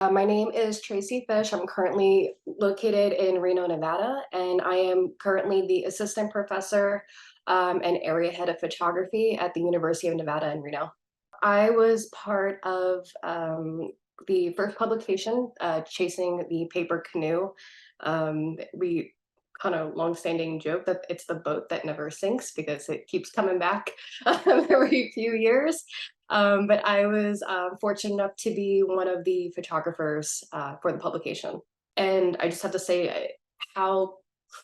My name is Tracy Fish. I'm currently located in Reno, Nevada, and I am currently the assistant professor and area head of photography at the University of Nevada in Reno. I was part of the first publication, Chasing the Paper Canoe. We kind of longstanding joke that it's the boat that never sinks because it keeps coming back every few years. But I was fortunate enough to be one of the photographers for the publication. And I just have to say how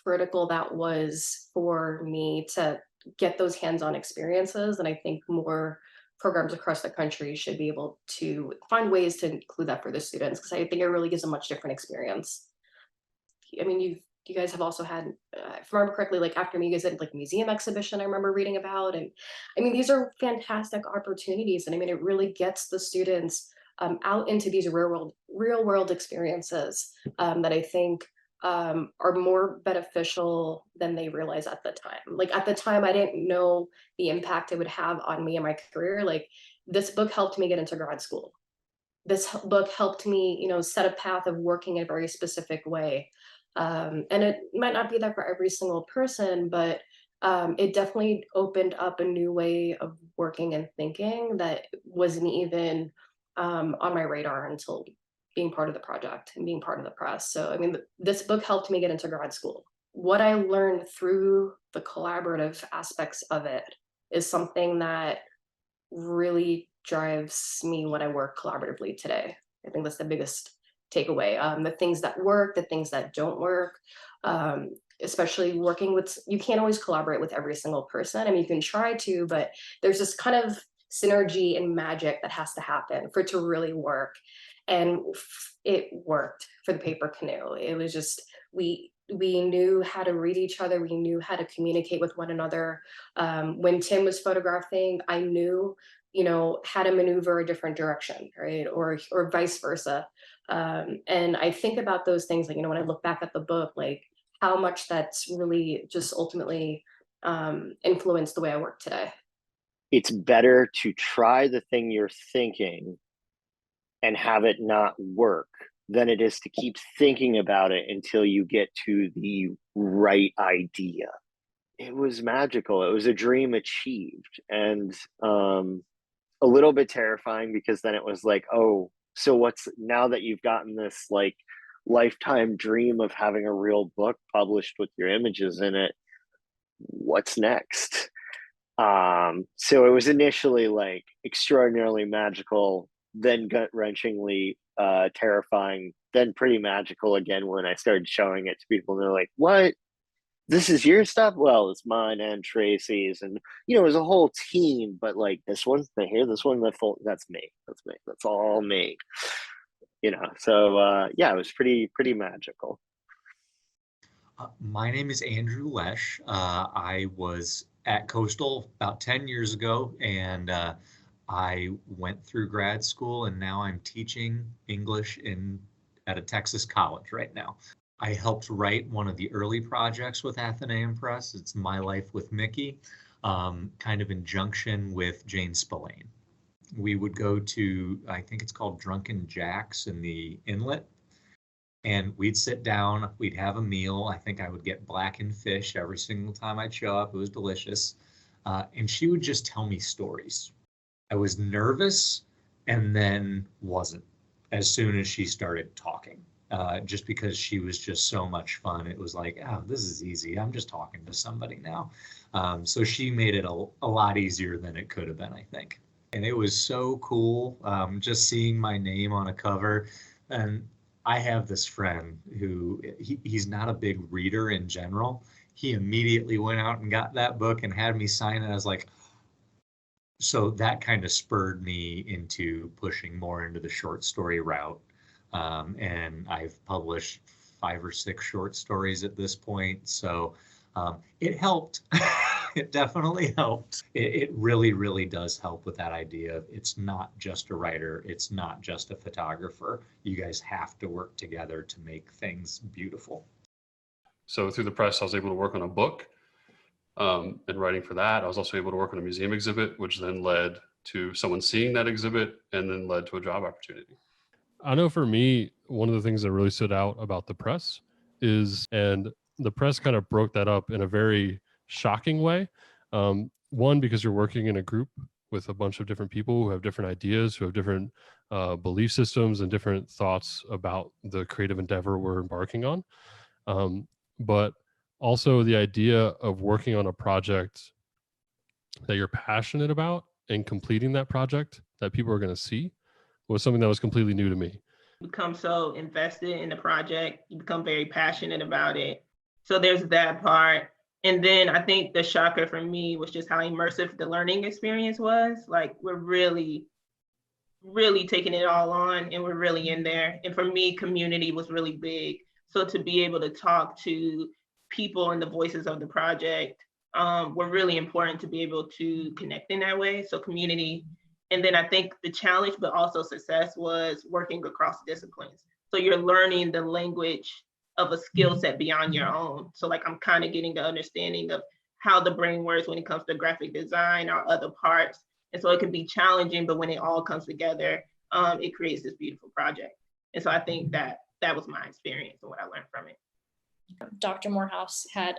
critical that was for me to get those hands-on experiences. And I think more programs across the country should be able to find ways to include that for the students because I think it really gives a much different experience. I mean, you guys have also had, if I remember correctly, like after me, you guys did like museum exhibition. I remember reading about, and I mean, these are fantastic opportunities, and I mean, it really gets the students out into these real world experiences that I think are more beneficial than they realize at the time. Like at the time, I didn't know the impact it would have on me and my career. Like this book helped me get into grad school. This book helped me, set a path of working in a very specific way. And it might not be that for every single person, but it definitely opened up a new way of working and thinking that wasn't even on my radar until being part of the project and being part of the press. So, I mean, this book helped me get into grad school. What I learned through the collaborative aspects of it is something that really drives me when I work collaboratively today. I think that's the biggest takeaway. The things that work, the things that don't work, especially working with, you can't always collaborate with every single person. I mean, you can try to, but there's this kind of synergy and magic that has to happen for it to really work. And it worked for the paper canoe. It was just, we knew how to read each other. We knew how to communicate with one another. When Tim was photographing, I knew, how to maneuver a different direction, right? Or vice versa. And I think about those things, like, when I look back at the book, like how much that's really just ultimately influenced the way I work today. It's better to try the thing you're thinking and have it not work than it is to keep thinking about it until you get to the right idea. It was magical. It was a dream achieved, and a little bit terrifying because then it was like, oh, so what's now that you've gotten this like lifetime dream of having a real book published with your images in it, what's next? So it was initially like extraordinarily magical, then gut wrenchingly terrifying, then pretty magical again when I started showing it to people and they're like, what? This is your stuff? Well, it's mine and Tracy's, and it was a whole team, but like this one, the here, this one, that's me. That's me. That's all me. So yeah, it was pretty magical. My name is Andrew Lesh. I was at Coastal about 10 years ago, and I went through grad school, and now I'm teaching English at a Texas college right now. I helped write one of the early projects with Athenaeum Press. It's My Life with Mickey, kind of in junction with Jane Spillane. We would go to, I think it's called Drunken Jack's in the inlet, and we'd sit down, we'd have a meal. I think I would get blackened fish every single time I'd show up. It was delicious. And she would just tell me stories. I was nervous and then wasn't as soon as she started talking. Just because she was just so much fun. It was like, oh, this is easy. I'm just talking to somebody now. So she made it a lot easier than it could have been, I think. And it was so cool just seeing my name on a cover. And I have this friend who he's not a big reader in general. He immediately went out and got that book and had me sign it. I was like, so that kind of spurred me into pushing more into the short story route. And I've published 5 or 6 short stories at this point. So it helped. It definitely helped. It really, really does help with that idea of it's not just a writer, it's not just a photographer. You guys have to work together to make things beautiful. So through the press, I was able to work on a book and writing for that. I was also able to work on a museum exhibit, which then led to someone seeing that exhibit and then led to a job opportunity. I know for me, one of the things that really stood out about the press and the press kind of broke that up in a very shocking way. One, because you're working in a group with a bunch of different people who have different ideas, who have different belief systems and different thoughts about the creative endeavor we're embarking on. But also the idea of working on a project that you're passionate about and completing that project that people are going to see was something that was completely new to me. Become so invested in the project, you become very passionate about it. So there's that part. And then I think the shocker for me was just how immersive the learning experience was. Like we're really, really taking it all on and we're really in there. And for me, community was really big. So to be able to talk to people and the voices of the project were really important to be able to connect in that way. So community. And then I think the challenge, but also success was working across disciplines. So you're learning the language of a skill set beyond your own. So like I'm kind of getting the understanding of how the brain works when it comes to graphic design or other parts. And so it can be challenging, but when it all comes together, it creates this beautiful project. And so I think that was my experience and what I learned from it. Dr. Morehouse had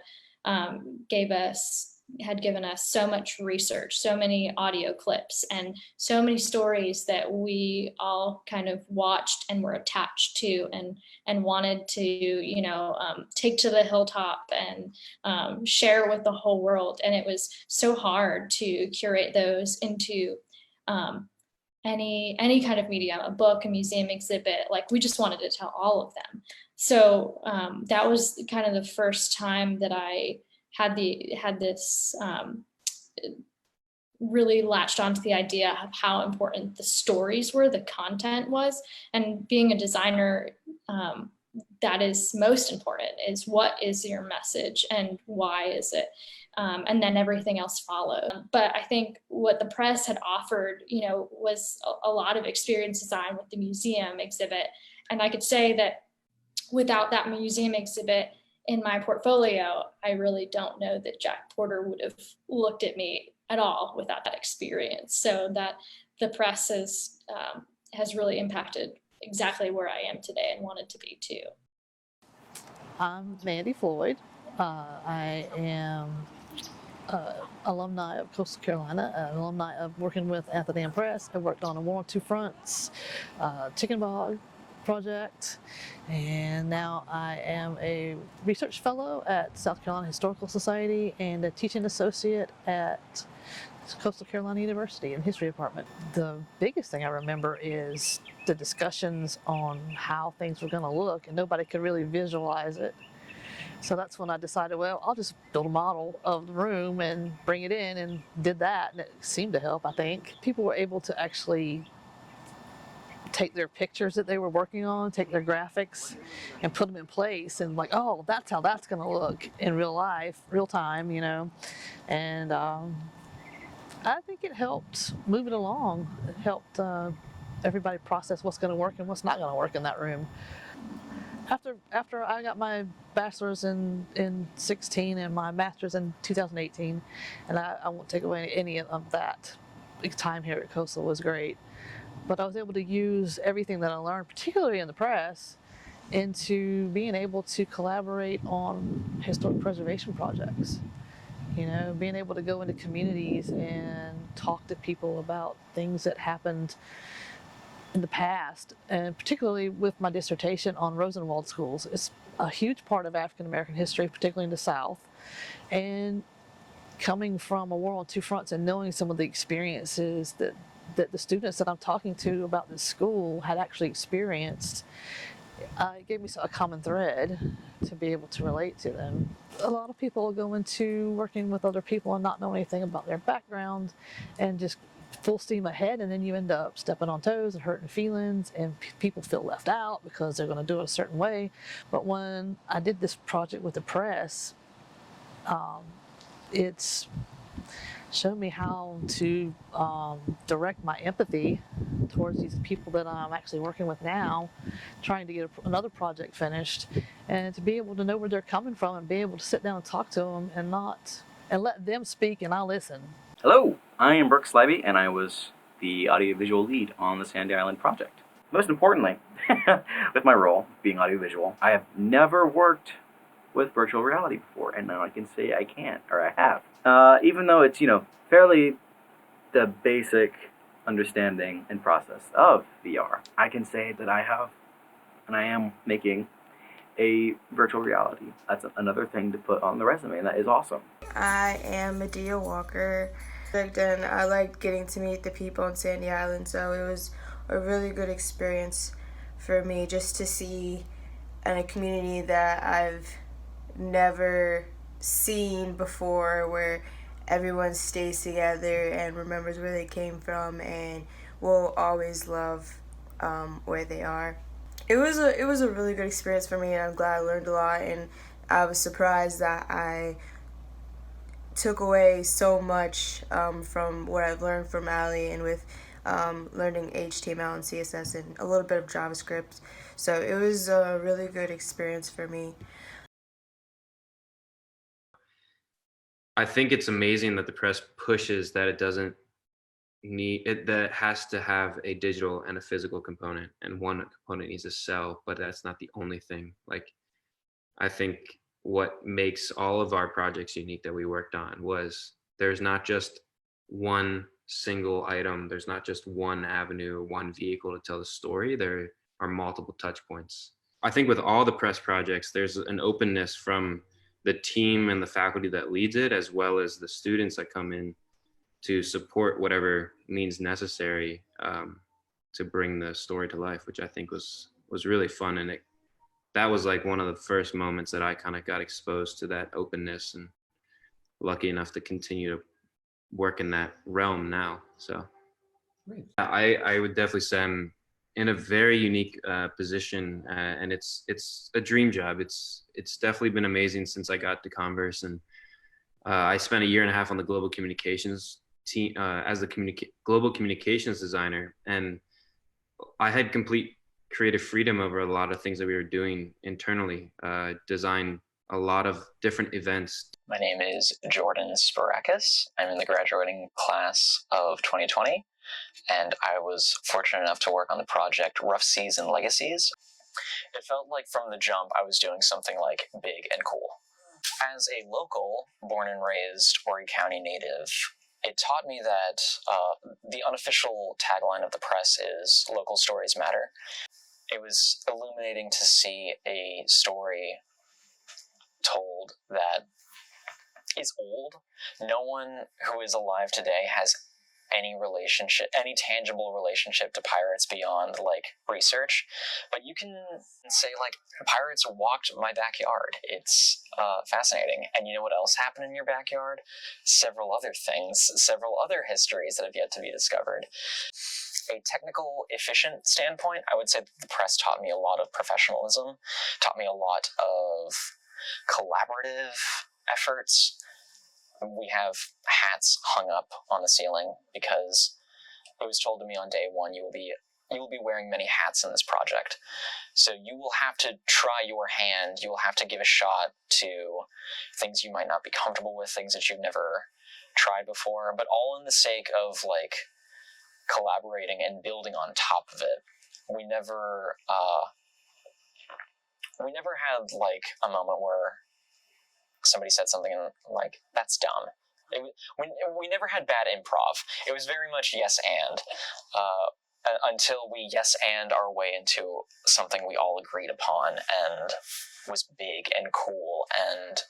given us so much research, so many audio clips, and so many stories that we all kind of watched and were attached to and wanted to, take to the hilltop and share with the whole world. And it was so hard to curate those into any kind of medium, a book, a museum exhibit. Like we just wanted to tell all of them. So that was kind of the first time that I had this really latched onto the idea of how important the stories were, the content was, and being a designer, that is most important, is what is your message and why is it, and then everything else followed. But I think what the press had offered, was a lot of experience design with the museum exhibit, and I could say that without that museum exhibit in my portfolio, I really don't know that Jack Porter would have looked at me at all without that experience. So that the press has really impacted exactly where I am today and wanted to be too. I'm Mandy Floyd. I am alumni of Coastal Carolina, an alumni of working with Athenaeum Press. I worked on a War on Two Fronts, Chicken Bog project, and now I am a research fellow at South Carolina Historical Society and a teaching associate at Coastal Carolina University in the history department. The biggest thing I remember is the discussions on how things were going to look, and nobody could really visualize it. So that's when I decided, well, I'll just build a model of the room and bring it in, and did that, and it seemed to help, I think. People were able to actually take their pictures that they were working on, take their graphics, and put them in place, and like, oh, that's how that's going to look in real life, real time, and I think it helped move it along. It helped everybody process what's going to work and what's not going to work in that room. After I got my bachelor's in 16 and my master's in 2018, and I won't take away any of that. The time here at Coastal was great, but I was able to use everything that I learned, particularly in the press, into being able to collaborate on historic preservation projects. Being able to go into communities and talk to people about things that happened in the past, and particularly with my dissertation on Rosenwald schools. It's a huge part of African American history, particularly in the South. And coming from a war on two fronts and knowing some of the experiences that the students that I'm talking to about this school had actually experienced, it gave me a common thread to be able to relate to them. A lot of people go into working with other people and not know anything about their background and just full steam ahead, and then you end up stepping on toes and hurting feelings, and people feel left out because they're going to do it a certain way. But when I did this project with the press, it's showed me how to direct my empathy towards these people that I'm actually working with now, trying to get another project finished, and to be able to know where they're coming from and be able to sit down and talk to them and let them speak and I'll listen. Hello, I am Brooks Libby, and I was the audiovisual lead on the Sandy Island project. Most importantly, with my role being audiovisual, I have never worked with virtual reality before, and now I can say I can, or I have. Even though it's, fairly the basic understanding and process of VR, I can say that I have, and I am making a virtual reality. That's another thing to put on the resume, and that is awesome. I am Medea Walker, and I liked getting to meet the people on Sandy Island, so it was a really good experience for me just to see in a community that I've never seen before, where everyone stays together and remembers where they came from and will always love where they are. It was a really good experience for me, and I'm glad I learned a lot, and I was surprised that I took away so much from what I've learned from Ali and with learning HTML and CSS and a little bit of JavaScript. So it was a really good experience for me. I think it's amazing that the press pushes that it doesn't need it, that it has to have a digital and a physical component, and one component needs to sell, but that's not the only thing. Like, I think what makes all of our projects unique that we worked on was there's not just one single item, there's not just one avenue, one vehicle to tell the story. There are multiple touch points. I think with all the press projects, there's an openness from the team and the faculty that leads it, as well as the students that come in to support whatever means necessary to bring the story to life, which I think was really fun. And that was like one of the first moments that I kind of got exposed to that openness, and lucky enough to continue to work in that realm now. So I would definitely say I'm in a very unique position, and it's a dream job. It's definitely been amazing since I got to Converse, and I spent a year and a half on the global communications team as the global communications designer, and I had complete creative freedom over a lot of things that we were doing internally. Designed a lot of different events. My name is Jordan Sparakis. I'm in the graduating class of 2020, and I was fortunate enough to work on the project Rough Seas and Legacies. It felt like from the jump I was doing something like big and cool. As a local, born and raised Horry County native, it taught me that the unofficial tagline of the press is "Local Stories Matter." It was illuminating to see a story told that is old. No one who is alive today has any tangible relationship to pirates beyond like research, but you can say like pirates walked my backyard. It's fascinating. And you know what else happened in your backyard? Several other things, several other histories that have yet to be discovered. A technical, efficient standpoint, I would say that the press taught me a lot of professionalism, taught me a lot of collaborative efforts. We have hats hung up on the ceiling because it was told to me on day one, you will be wearing many hats in this project. So you will have to try your hand, you will have to give a shot to things you might not be comfortable with, things that you've never tried before, but all in the sake of like collaborating and building on top of it. We never had like a moment where somebody said something and like, that's dumb. We never had bad improv. It was very much yes and, until we yes and our way into something we all agreed upon and was big and cool. And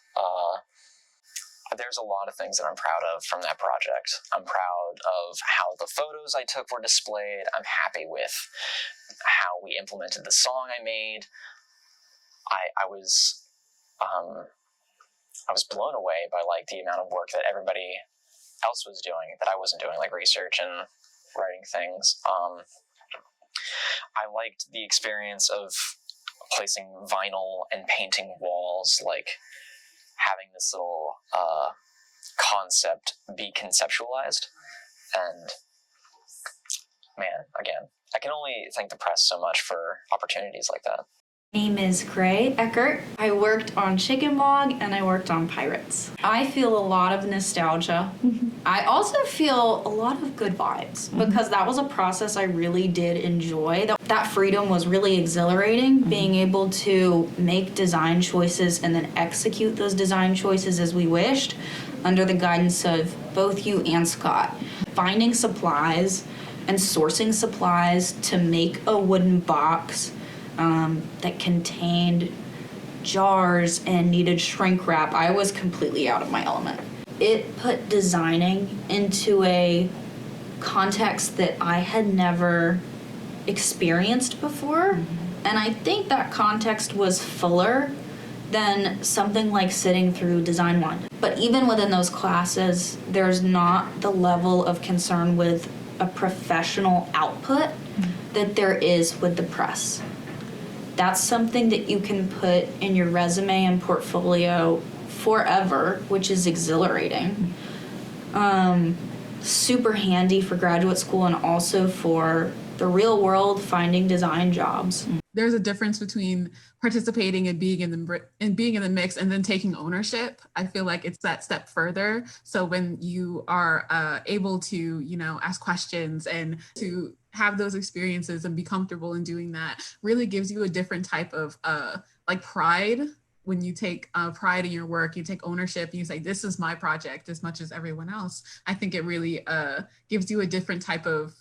there's a lot of things that I'm proud of from that project. I'm proud of how the photos I took were displayed. I'm happy with how we implemented the song I made. I was blown away by like the amount of work that everybody else was doing that I wasn't doing, like research and writing things. I liked the experience of placing vinyl and painting walls, like having this little concept be conceptualized. And man, again, I can only thank the press so much for opportunities like that. Name is Gray Eckert. I worked on Chicken Bog and I worked on Pirates. I feel a lot of nostalgia. I also feel a lot of good vibes because that was a process I really did enjoy. That freedom was really exhilarating, being able to make design choices and then execute those design choices as we wished under the guidance of both you and Scott. Finding supplies and sourcing supplies to make a wooden box that contained jars and needed shrink wrap, I was completely out of my element. It put designing into a context that I had never experienced before, and I think that context was fuller than something like sitting through Design 1. But even within those classes, there's not the level of concern with a professional output that there is with the press. That's something that you can put in your resume and portfolio forever, which is exhilarating. Super handy for graduate school and also for the real world finding design jobs. There's a difference between participating and being in the mix and then taking ownership. I feel like it's that step further. So when you are able to, ask questions and to have those experiences and be comfortable in doing that, really gives you a different type of pride. When you take pride in your work, you take ownership, and you say, this is my project as much as everyone else. I think it really gives you a different type of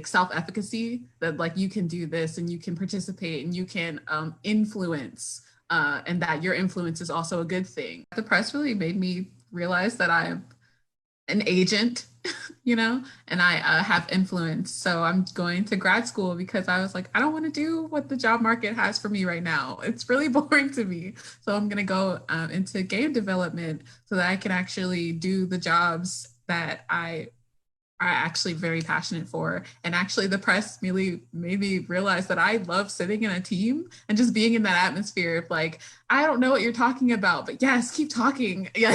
self-efficacy that you can do this and you can participate and you can influence and that your influence is also a good thing. The press really made me realize that I'm an agent, and I have influence. So I'm going to grad school because I was like, I don't want to do what the job market has for me right now. It's really boring to me. So I'm going to go into game development so that I can actually do the jobs that I are actually very passionate for. And actually the press really made me realize that I love sitting in a team and just being in that atmosphere of I don't know what you're talking about, but yes, keep talking. Yeah.